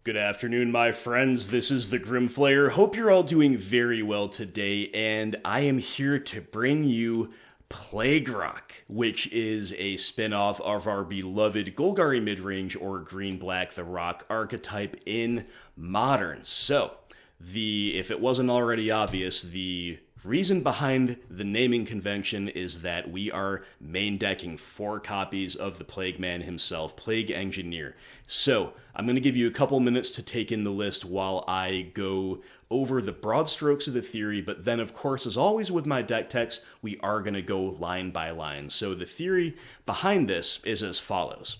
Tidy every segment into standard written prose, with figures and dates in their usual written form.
Good afternoon, my friends. This is the Grimflayer. Hope you're all doing very well today, and I am here to bring you PLAGUEROCK, which is a spin-off of our beloved Golgari midrange or green-black the rock archetype in Modern. So, if it wasn't already obvious, the reason behind the naming convention is that we are main decking 4 copies of the Plague Man himself, Plague Engineer. So, I'm going to give you a couple minutes to take in the list while I go over the broad strokes of the theory, but then, of course, as always with my deck text, we are going to go line by line. So the theory behind this is as follows.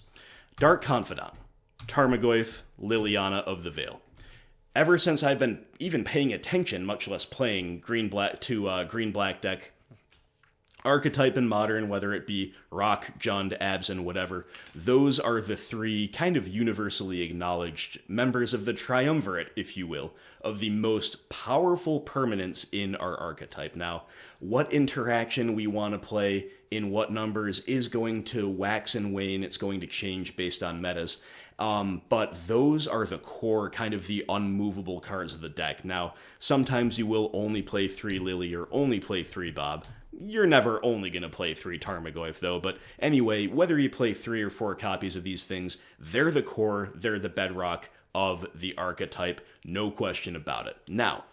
Dark Confidant, Tarmogoyf, Liliana of the Veil. Ever since I've been even paying attention, much less playing green-black deck archetype in Modern, whether it be Rock, Jund, Abs, and whatever, those are the 3 kind of universally acknowledged members of the triumvirate, if you will, of the most powerful permanents in our archetype. Now, what interaction we want to play in what numbers is going to wax and wane. It's going to change based on metas. But those are the core, kind of the unmovable cards of the deck. Now, sometimes you will only play 3 Lily or only play 3 Bob. You're never only going to play 3 Tarmogoyf, though, but anyway, whether you play 3 or 4 copies of these things, they're the core, they're the bedrock of the archetype, no question about it. Now,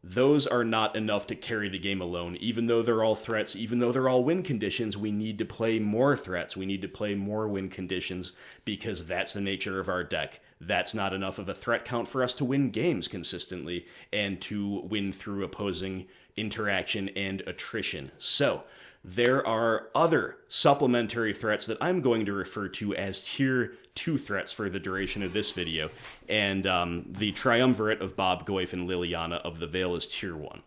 those are not enough to carry the game alone. Even though they're all threats, even though they're all win conditions, we need to play more threats. We need to play more win conditions because that's the nature of our deck. That's not enough of a threat count for us to win games consistently and to win through opposing interaction and attrition. So, there are other supplementary threats that I'm going to refer to as Tier 2 threats for the duration of this video, and the triumvirate of Bob, Goyf, and Liliana of the Veil is Tier 1.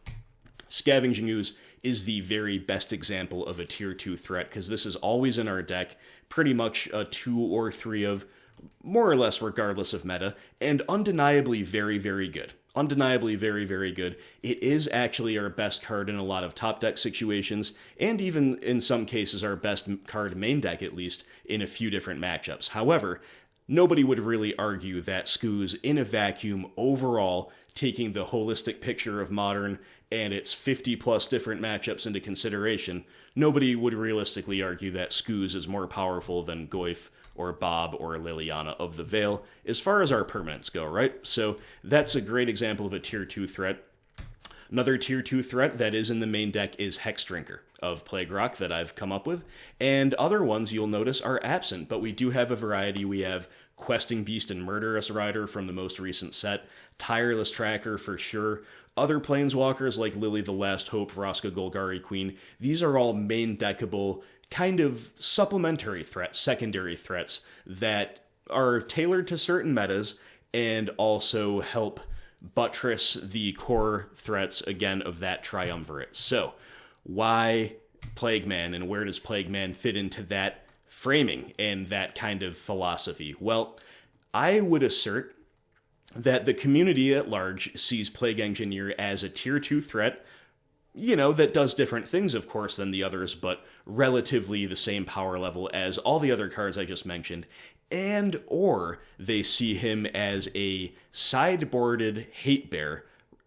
Scavenging Ooze is the very best example of a Tier 2 threat, because this is always in our deck, pretty much a 2 or 3 of, more or less regardless of meta, and undeniably very, very good. Undeniably very, very good. It is actually our best card in a lot of top deck situations, and even in some cases our best card main deck, at least, in a few different matchups. However, nobody would really argue that Scooz, in a vacuum, overall, taking the holistic picture of Modern and its 50-plus different matchups into consideration, nobody would realistically argue that Scooz is more powerful than Goyf or Bob or Liliana of the Veil, as far as our permanents go, right? So that's a great example of a Tier 2 threat. Another Tier 2 threat that is in the main deck is Hexdrinker of PLAGUEROCK that I've come up with, and other ones you'll notice are absent, but we do have a variety. We have Questing Beast and Murderous Rider from the most recent set, Tireless Tracker for sure, other Planeswalkers like Lily the Last Hope, Vraska, Golgari Queen. These are all main deckable, kind of supplementary threats, secondary threats that are tailored to certain metas and also help buttress the core threats, again, of that triumvirate. So, why Plague Man, and where does Plague Man fit into that framing and that kind of philosophy? Well, I would assert that the community at large sees Plague Engineer as a Tier 2 threat, that does different things, of course, than the others, but relatively the same power level as all the other cards I just mentioned, and or they see him as a sideboarded hate bear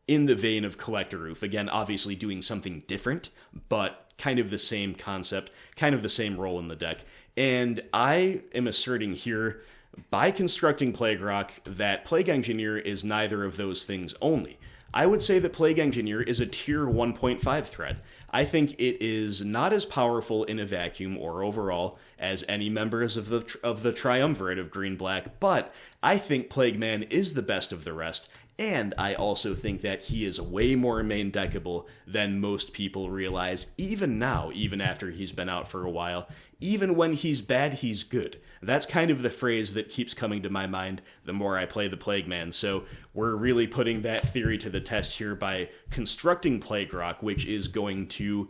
in the vein of Collector Ouphe. Again, obviously doing something different, but kind of the same concept, kind of the same role in the deck. And I am asserting here, by constructing PLAGUEROCK, that Plague Engineer is neither of those things only. I would say that Plague Engineer is a Tier 1.5 threat. I think it is not as powerful in a vacuum or overall as any members of the triumvirate of green-black, but I think Plague Man is the best of the rest, and I also think that he is way more main deckable than most people realize, even now, even after he's been out for a while. Even when he's bad, he's good. That's kind of the phrase that keeps coming to my mind the more I play the Plague Man. So we're really putting that theory to the test here by constructing PLAGUEROCK, which is going to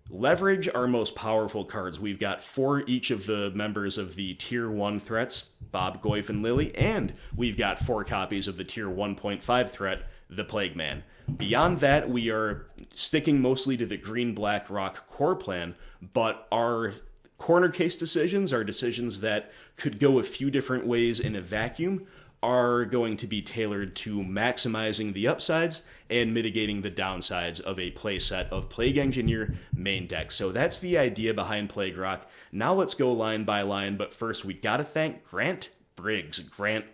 leverage our most powerful cards. We've got 4 each of the members of the Tier 1 threats, Bob, Goyf, and Lily, and we've got 4 copies of the Tier 1.5 threat, the Plague Man. Beyond that, we are sticking mostly to the green-black rock core plan, but our corner case decisions are decisions that could go a few different ways in a vacuum, are going to be tailored to maximizing the upsides and mitigating the downsides of a playset of Plague Engineer main deck. So that's the idea behind PLAGUEROCK. Now let's go line by line, but first we gotta thank Grant Briggs. Grant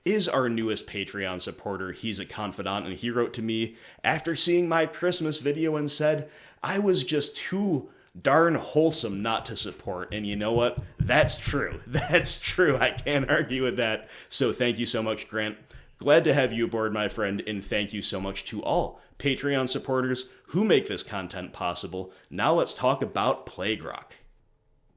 is our newest Patreon supporter. He's a confidant, and he wrote to me after seeing my Christmas video and said, I was just too darn wholesome not to support. And you know what? That's true. That's true. I can't argue with that. So thank you so much, Grant. Glad to have you aboard, my friend, and thank you so much to all Patreon supporters who make this content possible. Now let's talk about PLAGUEROCK.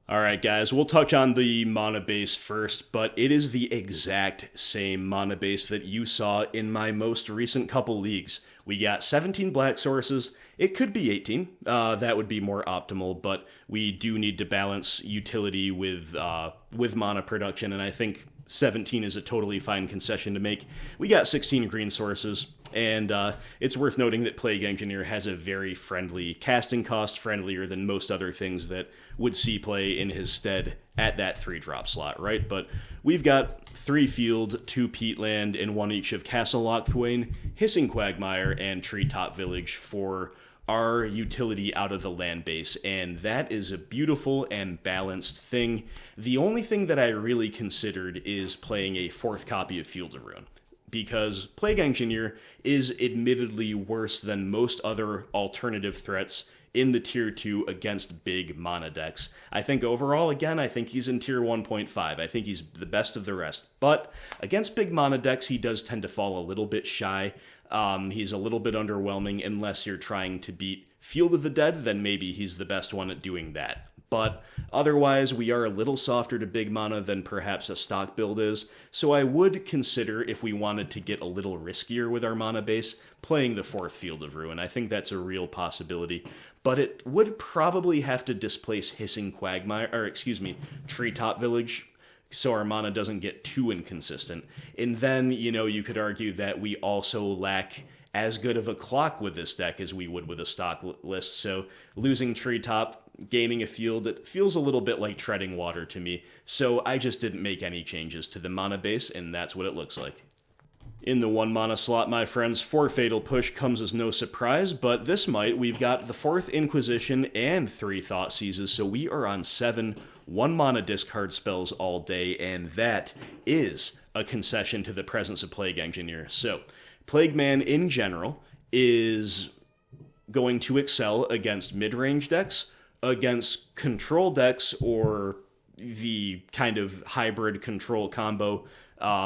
Alright guys, we'll touch on the mana base first, but it is the exact same mana base that you saw in my most recent couple leagues. We got 17 black sources. It could be 18. That would be more optimal, but we do need to balance utility with mana production, and I think 17 is a totally fine concession to make. We got 16 green sources, and it's worth noting that Plague Engineer has a very friendly casting cost, friendlier than most other things that would see play in his stead at that 3-drop slot, right? But we've got 3 field, 2 peatland, and 1 each of Castle Locthwain, Hissing Quagmire, and Treetop Village for our utility out of the land base, and that is a beautiful and balanced thing. The only thing that I really considered is playing a 4th copy of Field of Ruin, because Plague Engineer is admittedly worse than most other alternative threats in the tier 2 against big mana decks. I think overall, again, I think he's in tier 1.5. I think he's the best of the rest. But against big mana decks, he does tend to fall a little bit shy. He's a little bit underwhelming unless you're trying to beat Field of the Dead, then maybe he's the best one at doing that. But otherwise, we are a little softer to big mana than perhaps a stock build is, so I would consider, if we wanted to get a little riskier with our mana base, playing the 4th Field of Ruin. I think that's a real possibility, but it would probably have to displace Hissing Quagmire, or excuse me, Treetop Village, so our mana doesn't get too inconsistent. And then, you know, you could argue that we also lack as good of a clock with this deck as we would with a stock list, so losing Treetop, gaining a field, it feels a little bit like treading water to me, so I just didn't make any changes to the mana base, and that's what it looks like. In the 1 mana slot, my friends, 4 Fatal Push comes as no surprise, but this might. We've got the 4th Inquisition and 3 Thoughtseizes, so we are on 7 1 mana discard spells all day, and that is a concession to the presence of Plague Engineer. So, Plague Man in general is going to excel against mid-range decks, against control decks, or the kind of hybrid control combo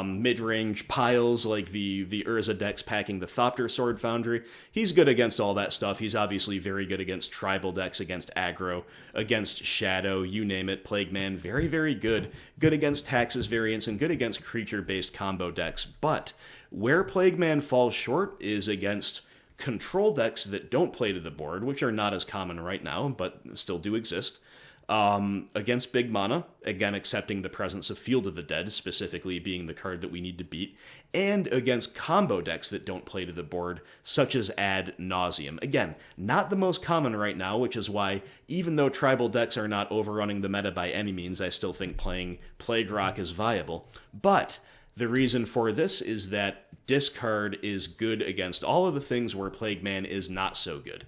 mid-range piles like the Urza decks packing the Thopter Sword Foundry. He's good against all that stuff. He's obviously very good against tribal decks, against aggro, against shadow, you name it. Plague Man, very, very good. Good against taxes variants and good against creature-based combo decks. But where Plague Man falls short is against control decks that don't play to the board, which are not as common right now, but still do exist. Against big mana, again accepting the presence of Field of the Dead, specifically being the card that we need to beat, and against combo decks that don't play to the board, such as Ad Nauseam. Again, not the most common right now, which is why, even though tribal decks are not overrunning the meta by any means, I still think playing PLAGUEROCK is viable. But the reason for this is that discard is good against all of the things where Plague Man is not so good.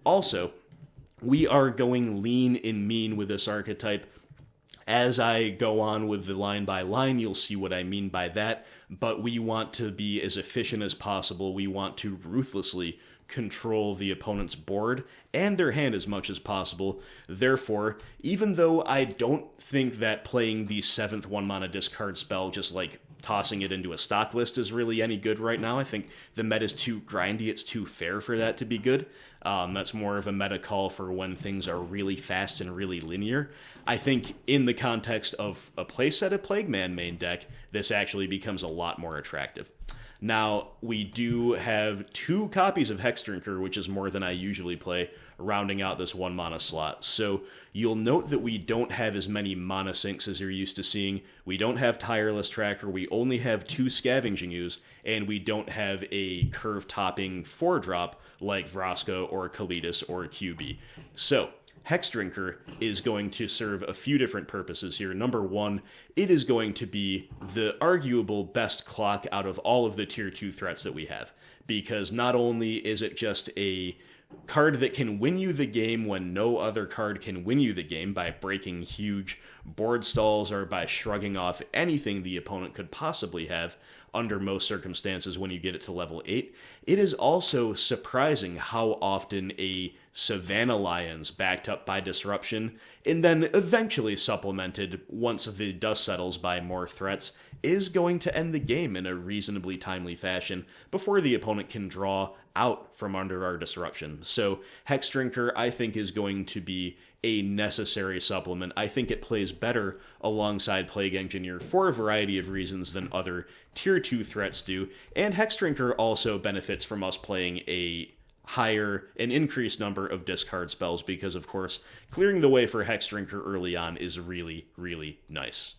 Also, we are going lean and mean with this archetype. As I go on with the line by line, you'll see what I mean by that, but we want to be as efficient as possible. We want to ruthlessly control the opponent's board and their hand as much as possible. Therefore, even though I don't think that playing the 7th 1 mana discard spell, just like tossing it into a stock list, is really any good right now. I think the meta's too grindy, it's too fair for that to be good. That's more of a meta call for when things are really fast and really linear. I think in the context of a playset of Plague Man main deck, this actually becomes a lot more attractive. Now, we do have 2 copies of Hexdrinker, which is more than I usually play, rounding out this 1 mana slot. So you'll note that we don't have as many mana sinks as you're used to seeing. We don't have Tireless Tracker, we only have 2 Scavenging Ooze, and we don't have a curve-topping 4-drop like Vraska or Kalitas or QB. So, Hexdrinker is going to serve a few different purposes here. Number one, it is going to be the arguable best clock out of all of the tier 2 threats that we have, because not only is it just a card that can win you the game when no other card can win you the game by breaking huge board stalls or by shrugging off anything the opponent could possibly have under most circumstances when you get it to level 8. It is also surprising how often a Savannah Lions backed up by Disruption and then eventually supplemented once the dust settles by more threats is going to end the game in a reasonably timely fashion before the opponent can draw out from under our Disruption. So Hexdrinker, I think, is going to be a necessary supplement. I think it plays better alongside Plague Engineer for a variety of reasons than other tier 2 threats do, and Hexdrinker also benefits from us playing an increased number of discard spells because, of course, clearing the way for Hexdrinker early on is really, really nice.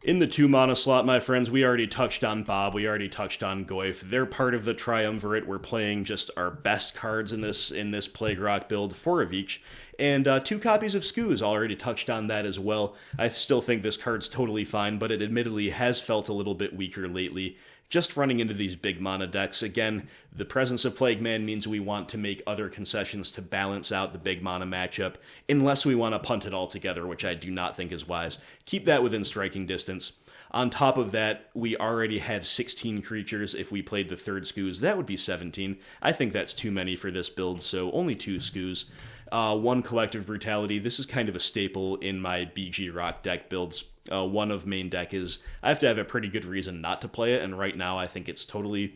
In the 2-mana slot, my friends, we already touched on Bob, we already touched on Goyf. They're part of the Triumvirate. We're playing just our best cards in this PLAGUEROCK build, 4 of each. And 2 copies of Skooz, already touched on that as well. I still think this card's totally fine, but it admittedly has felt a little bit weaker lately. Just running into these big mana decks. Again, the presence of Plague Man means we want to make other concessions to balance out the big mana matchup, unless we want to punt it all together, which I do not think is wise. Keep that within striking distance. On top of that, we already have 16 creatures. If we played the third Skooz, that would be 17. I think that's too many for this build, so only 2 Skooz. 1 Collective Brutality. This is kind of a staple in my BG Rock deck builds. One of main deck is I have to have a pretty good reason not to play it, and right now I think it's totally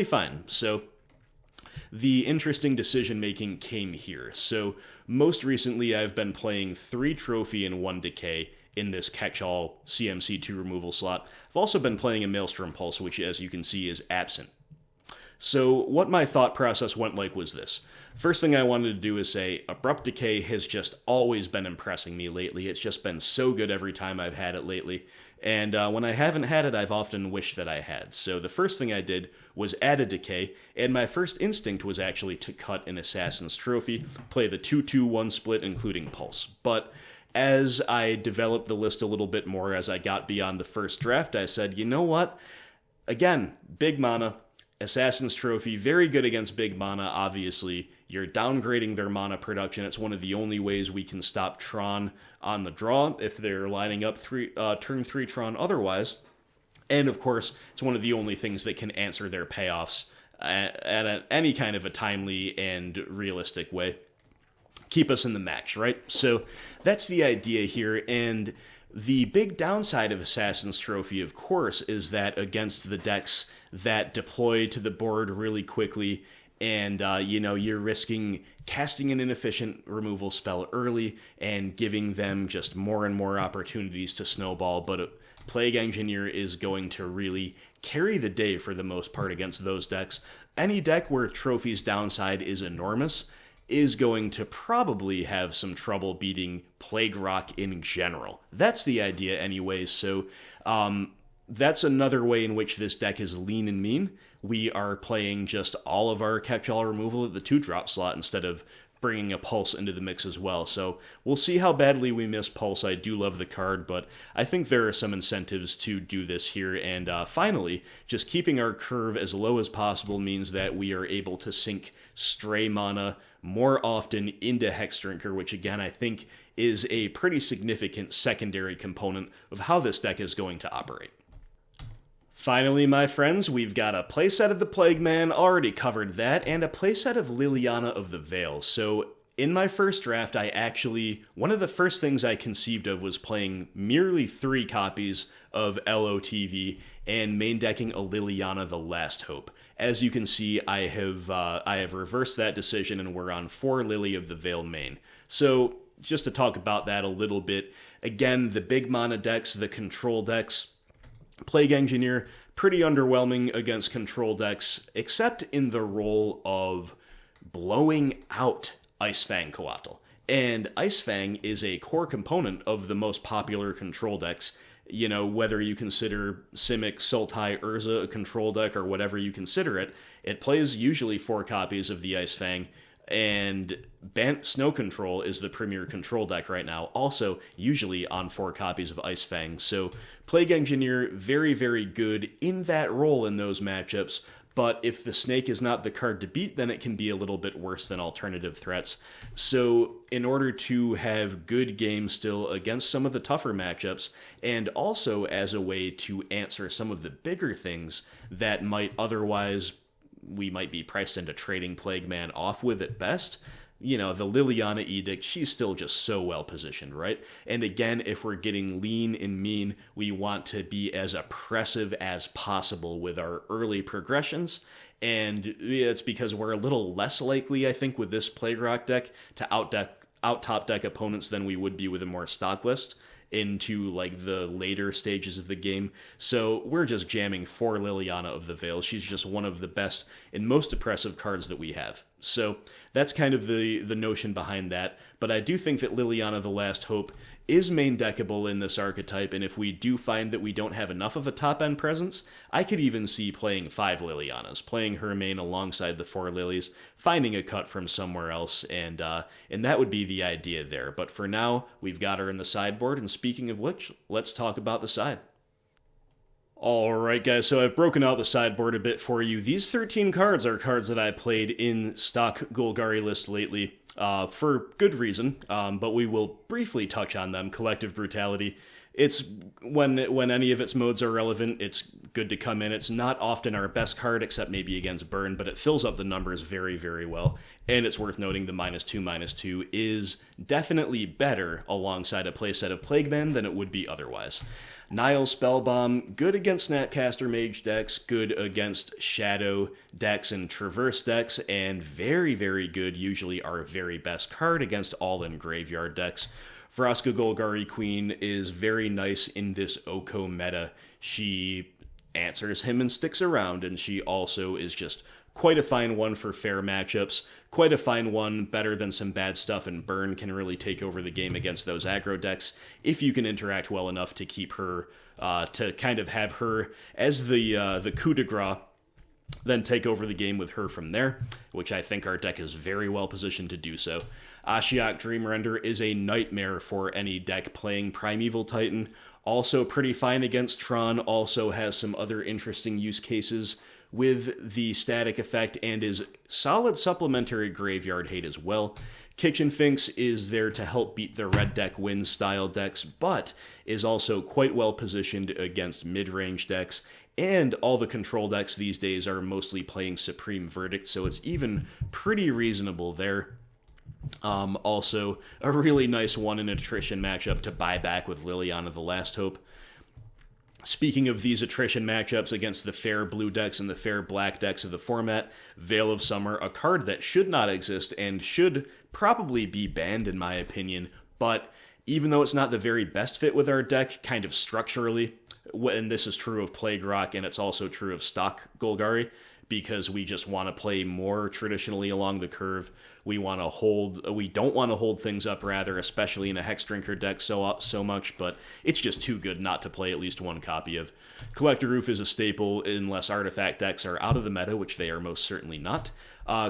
fine. So the interesting decision making came here. So most recently I've been playing 3 Trophy and 1 Decay in this catch-all CMC2 removal slot. I've also been playing a Maelstrom Pulse, which as you can see is absent. So what my thought process went like was this. First thing I wanted to do is say, Abrupt Decay has just always been impressing me lately. It's just been so good every time I've had it lately. And when I haven't had it, I've often wished that I had. So the first thing I did was add a Decay, and my first instinct was actually to cut an Assassin's Trophy, play the 2-2-1 split, including Pulse. But as I developed the list a little bit more, as I got beyond the first draft, I said, you know what? Again, big mana. Assassin's Trophy, very good against big mana, obviously. You're downgrading their mana production. It's one of the only ways we can stop Tron on the draw if they're lining up turn 3 Tron otherwise. And of course, it's one of the only things that can answer their payoffs at any kind of a timely and realistic way. Keep us in the match, right? So that's the idea here, and the big downside of Assassin's Trophy, of course, is that against the decks that deploy to the board really quickly, and you're risking casting an inefficient removal spell early and giving them just more and more opportunities to snowball, but Plague Engineer is going to really carry the day for the most part against those decks. Any deck where Trophy's downside is enormous is going to probably have some trouble beating PLAGUEROCK in general. That's the idea anyways, so that's another way in which this deck is lean and mean. We are playing just all of our catch-all removal at the 2-drop slot instead of bringing a Pulse into the mix as well. So we'll see how badly we miss Pulse. I do love the card, but I think there are some incentives to do this here. And finally, just keeping our curve as low as possible means that we are able to sink stray mana more often into Hexdrinker, which again I think is a pretty significant secondary component of how this deck is going to operate. Finally, my friends, we've got a playset of the Plague Man, already covered that, and a playset of Liliana of the Veil. So in my first draft, one of the first things I conceived of was playing merely 3 copies of LOTV and main decking a Liliana the Last Hope. As you can see, I have reversed that decision and we're on 4 Lily of the Veil main. So just to talk about that a little bit, again, the big mana decks, the control decks, Plague Engineer, pretty underwhelming against control decks, except in the role of blowing out Icefang Coatl. And Icefang is a core component of the most popular control decks. You know, whether you consider Simic, Sultai, Urza a control deck or whatever you consider it, it plays usually 4 copies of the Icefang. And Bant Snow Control is the premier control deck right now, also usually on 4 copies of Ice Fang. So Plague Engineer, very, very good in that role in those matchups, but if the snake is not the card to beat, then it can be a little bit worse than alternative threats. So in order to have good games still against some of the tougher matchups, and also as a way to answer some of the bigger things that might otherwise, we might be priced into trading Plague Man off with at best, the Liliana Edict, she's still just so well positioned, right? And again, if we're getting lean and mean, we want to be as oppressive as possible with our early progressions. And it's because we're a little less likely, I think, with this PLAGUEROCK deck to out-top deck opponents than we would be with a more stock list into the later stages of the game. So we're just jamming for Liliana of the Veil. She's just one of the best and most oppressive cards that we have. So that's kind of the notion behind that. But I do think that Liliana the Last Hope is main deckable in this archetype, and if we do find that we don't have enough of a top-end presence, I could even see playing 5 Lilianas, playing her main alongside the 4 Lilies, finding a cut from somewhere else, and that would be the idea there. But for now, we've got her in the sideboard, and speaking of which, let's talk about the side. Alright guys, so I've broken out the sideboard a bit for you. These 13 cards are cards that I played in stock Golgari list lately. For good reason, but we will briefly touch on them. Collective Brutality. It's when any of its modes are relevant, it's good to come in. It's not often our best card, except maybe against Burn, but it fills up the numbers very, very well. And it's worth noting the -2/-2 is definitely better alongside a playset of Plague Man than it would be otherwise. Nihil Spellbomb, good against Snapcaster Mage decks, good against Shadow decks and Traverse decks, and very, very good, usually our very best card against all-in graveyard decks. Vraska Golgari Queen is very nice in this Oko meta. She answers him and sticks around, and she also is just quite a fine one for fair matchups, quite a fine one, better than some bad stuff, and Burn can really take over the game against those aggro decks if you can interact well enough to keep her, to kind of have her as the coup de grace, then take over the game with her from there, which I think our deck is very well positioned to do so. Ashiok Dreamrender is a nightmare for any deck playing Primeval Titan, also pretty fine against Tron, also has some other interesting use cases with the static effect, and is solid supplementary graveyard hate as well. Kitchen Finks is there to help beat the red deck win style decks, but is also quite well positioned against mid-range decks, and all the control decks these days are mostly playing Supreme Verdict, so it's even pretty reasonable there. Also, a really nice one in attrition matchup to buy back with Liliana the Last Hope. Speaking of these attrition matchups against the fair blue decks and the fair black decks of the format, Veil of Summer, a card that should not exist and should probably be banned in my opinion, but even though it's not the very best fit with our deck, kind of structurally, and this is true of PLAGUEROCK and it's also true of stock Golgari, because we just want to play more traditionally along the curve. We don't want to hold things up, rather, especially in a Hexdrinker deck so much, but it's just too good not to play at least one copy of. Collector Ouphe is a staple unless artifact decks are out of the meta, which they are most certainly not.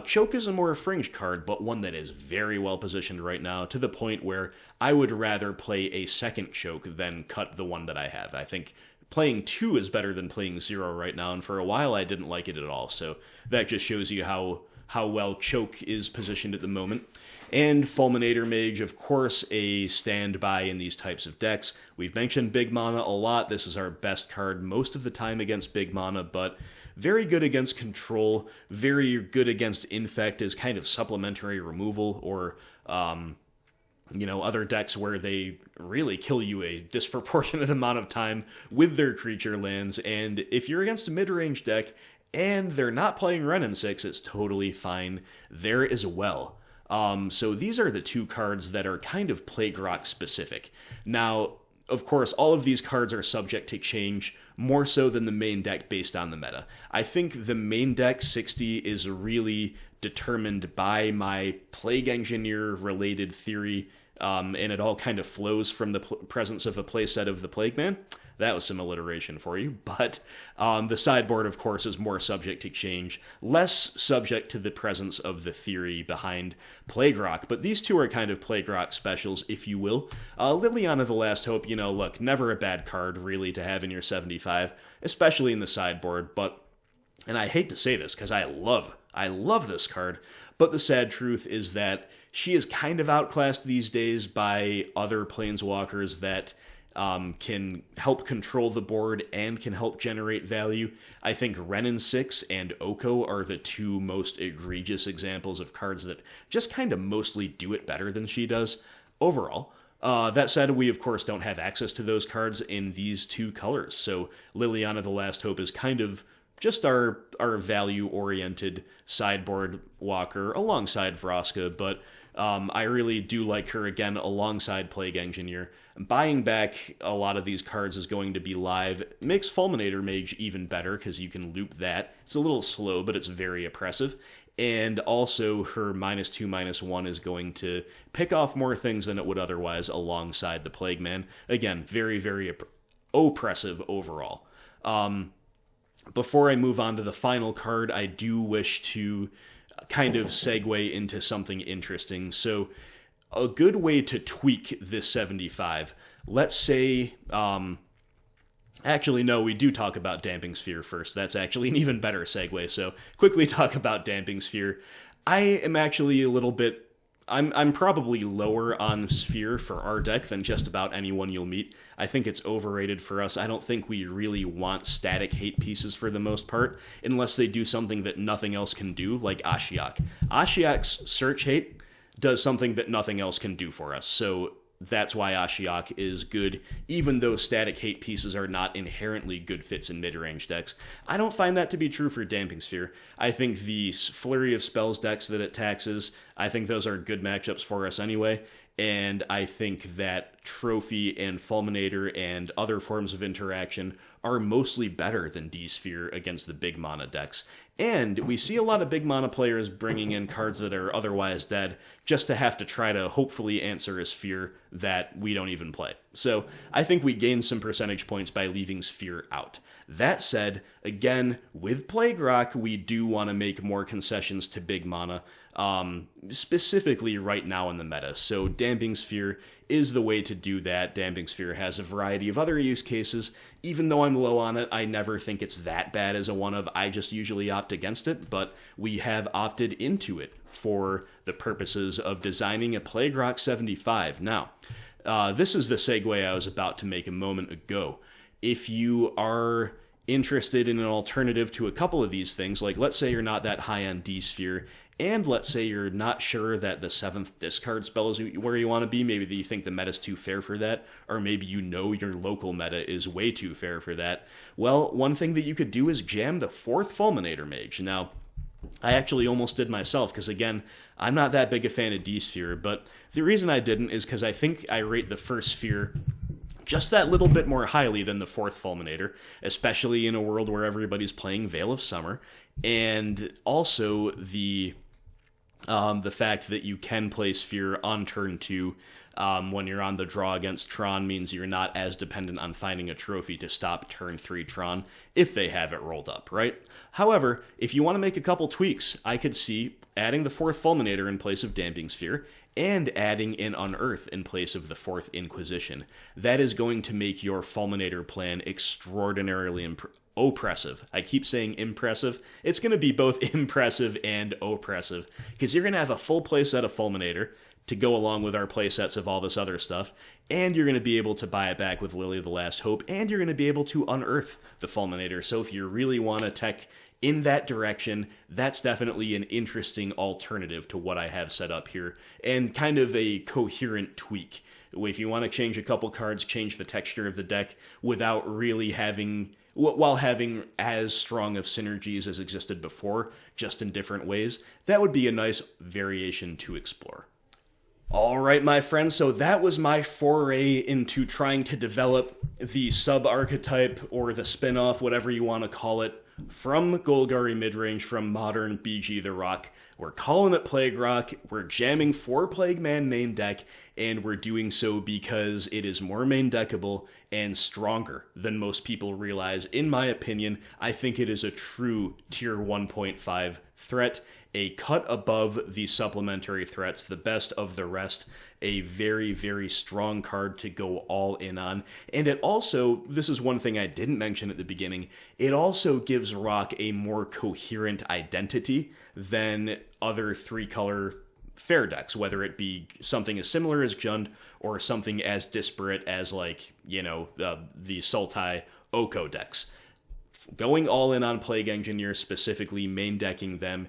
Choke is a more fringe card, but one that is very well positioned right now, to the point where I would rather play a second Choke than cut the one that I have. I think playing 2 is better than playing 0 right now, and for a while I didn't like it at all, so that just shows you how well Choke is positioned at the moment. And Fulminator Mage, of course, a standby in these types of decks. We've mentioned Big Mana a lot. This is our best card most of the time against Big Mana, but very good against control, very good against Infect as kind of supplementary removal, or other decks where they really kill you a disproportionate amount of time with their creature lands. And if you're against a mid-range deck and they're not playing Wrenn and 6, it's totally fine there as well. So these are the 2 cards that are kind of PLAGUEROCK specific. Now, of course, all of these cards are subject to change, more so than the main deck based on the meta. I think the main deck 60 is really determined by my Plague Engineer related theory and it all kind of flows from the presence of a playset of the Plague Man. That was some alliteration for you, but the sideboard, of course, is more subject to change, less subject to the presence of the theory behind PLAGUEROCK, but these two are kind of PLAGUEROCK specials, if you will. Liliana the Last Hope, look, never a bad card, really, to have in your 75, especially in the sideboard, and I hate to say this, because I love this card, but the sad truth is that she is kind of outclassed these days by other planeswalkers that can help control the board and can help generate value. I think Renin 6 and Oko are the two most egregious examples of cards that just kind of mostly do it better than she does overall. That said, we of course don't have access to those cards in these two colors, so Liliana the Last Hope is kind of just our value-oriented sideboard walker alongside Vraska, but I really do like her, again, alongside Plague Engineer. Buying back a lot of these cards is going to be live. Makes Fulminator Mage even better, because you can loop that. It's a little slow, but it's very oppressive. And also, her -2/-1 is going to pick off more things than it would otherwise alongside the Plague Man. Again, very, very oppressive overall. Before I move on to the final card, I do wish to kind of segue into something interesting. So, a good way to tweak this 75, let's say, actually, no, we do talk about Damping Sphere first. That's actually an even better segue, so quickly talk about Damping Sphere. I am actually a little bit, I'm probably lower on Sphere for our deck than just about anyone you'll meet. I think it's overrated for us. I don't think we really want static hate pieces for the most part, unless they do something that nothing else can do, like Ashiok. Ashiok's search hate does something that nothing else can do for us, so that's why Ashiok is good, even though static hate pieces are not inherently good fits in mid-range decks. I don't find that to be true for Damping Sphere. I think the Flurry of Spells decks that it taxes, I think those are good matchups for us anyway, and I think that Trophy and Fulminator and other forms of interaction are mostly better than D-Sphere against the big mana decks. And we see a lot of big mana players bringing in cards that are otherwise dead just to have to try to hopefully answer a Sphere that we don't even play. So I think we gain some percentage points by leaving Sphere out. That said, again, with PLAGUEROCK, we do want to make more concessions to big mana, specifically right now in the meta. So Damping Sphere is the way to do that. Damping Sphere has a variety of other use cases. Even though I'm low on it, I never think it's that bad as a one-of. I just usually opt against it, but we have opted into it for the purposes of designing a PLAGUEROCK 75. Now, this is the segue I was about to make a moment ago. If you are interested in an alternative to a couple of these things, like let's say you're not that high on D-Sphere, and let's say you're not sure that the 7th discard spell is where you want to be, maybe you think the meta's too fair for that, or maybe you know your local meta is way too fair for that, well, one thing that you could do is jam the 4th Fulminator Mage. Now, I actually almost did myself, because again, I'm not that big a fan of D-Sphere, but the reason I didn't is because I think I rate the first Sphere just that little bit more highly than the 4th Fulminator, especially in a world where everybody's playing Veil of Summer, and also the fact that you can play Sphere on turn 2 when you're on the draw against Tron means you're not as dependent on finding a trophy to stop turn 3 Tron if they have it rolled up, right? However, if you want to make a couple tweaks, I could see adding the 4th Fulminator in place of Damping Sphere, and adding in Unearth in place of the 4th Inquisition. That is going to make your Fulminator plan extraordinarily oppressive. I keep saying impressive. It's going to be both impressive and oppressive, because you're going to have a full playset of Fulminator to go along with our playsets of all this other stuff, and you're going to be able to buy it back with Lily of the Last Hope, and you're going to be able to unearth the Fulminator. So if you really want to tech in that direction, that's definitely an interesting alternative to what I have set up here, and kind of a coherent tweak. If you want to change a couple cards, change the texture of the deck without really having, while having as strong of synergies as existed before, just in different ways, that would be a nice variation to explore. Alright, my friends, so that was my foray into trying to develop the sub-archetype, or the spin-off, whatever you want to call it, from Golgari midrange, from modern BG the Rock. We're calling it PLAGUEROCK, we're jamming 4 Plague Man main deck, and we're doing so because it is more main deckable and stronger than most people realize. In my opinion, I think it is a true tier 1.5 threat, a cut above the supplementary threats, the best of the rest, a very, very strong card to go all in on. And it also, this is one thing I didn't mention at the beginning, it also gives Rock a more coherent identity than other 3-color fair decks, whether it be something as similar as Jund or something as disparate as, like, the Sultai Oko decks. Going all in on Plague Engineer, specifically main decking them,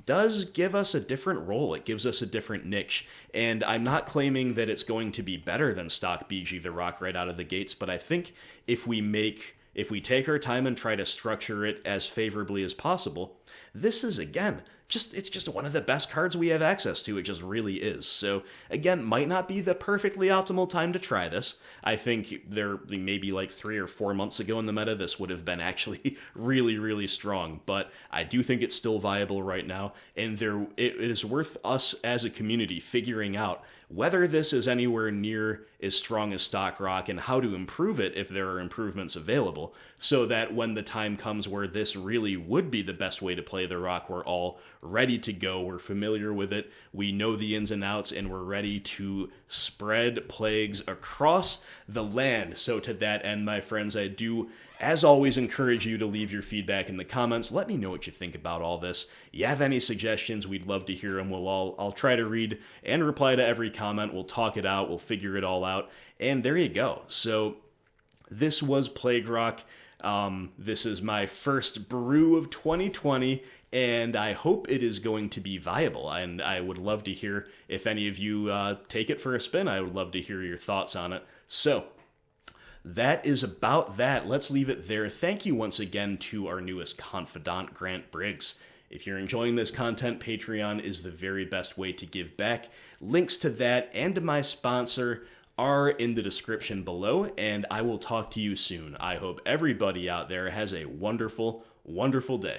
does give us a different role. It gives us a different niche. And I'm not claiming that it's going to be better than stock BG the Rock right out of the gates, but I think if we take our time and try to structure it as favorably as possible, this is, again, it's just one of the best cards we have access to. It just really is. So, again, might not be the perfectly optimal time to try this. I think maybe like 3 or 4 months ago in the meta, this would have been actually really, really strong. But I do think it's still viable right now, and it is worth us as a community figuring out whether this is anywhere near as strong as stock Rock and how to improve it if there are improvements available, so that when the time comes where this really would be the best way to play the Rock, we're all ready to go, we're familiar with it, we know the ins and outs, and we're ready to spread plagues across the land. So to that end, my friends, I do, as always, encourage you to leave your feedback in the comments. Let me know what you think about all this. You have any suggestions, we'd love to hear them. I'll try to read and reply to every comment. We'll talk it out, we'll figure it all out, and there you go. So this was PLAGUEROCK. This is my first brew of 2020, and I hope it is going to be viable, and I would love to hear if any of you take it for a spin. I would love to hear your thoughts on it. So that is about that. Let's leave it there. Thank you once again to our newest confidant, Grant Briggs. If you're enjoying this content, Patreon is the very best way to give back. Links to that and to my sponsor are in the description below, and I will talk to you soon. I hope everybody out there has a wonderful, wonderful day.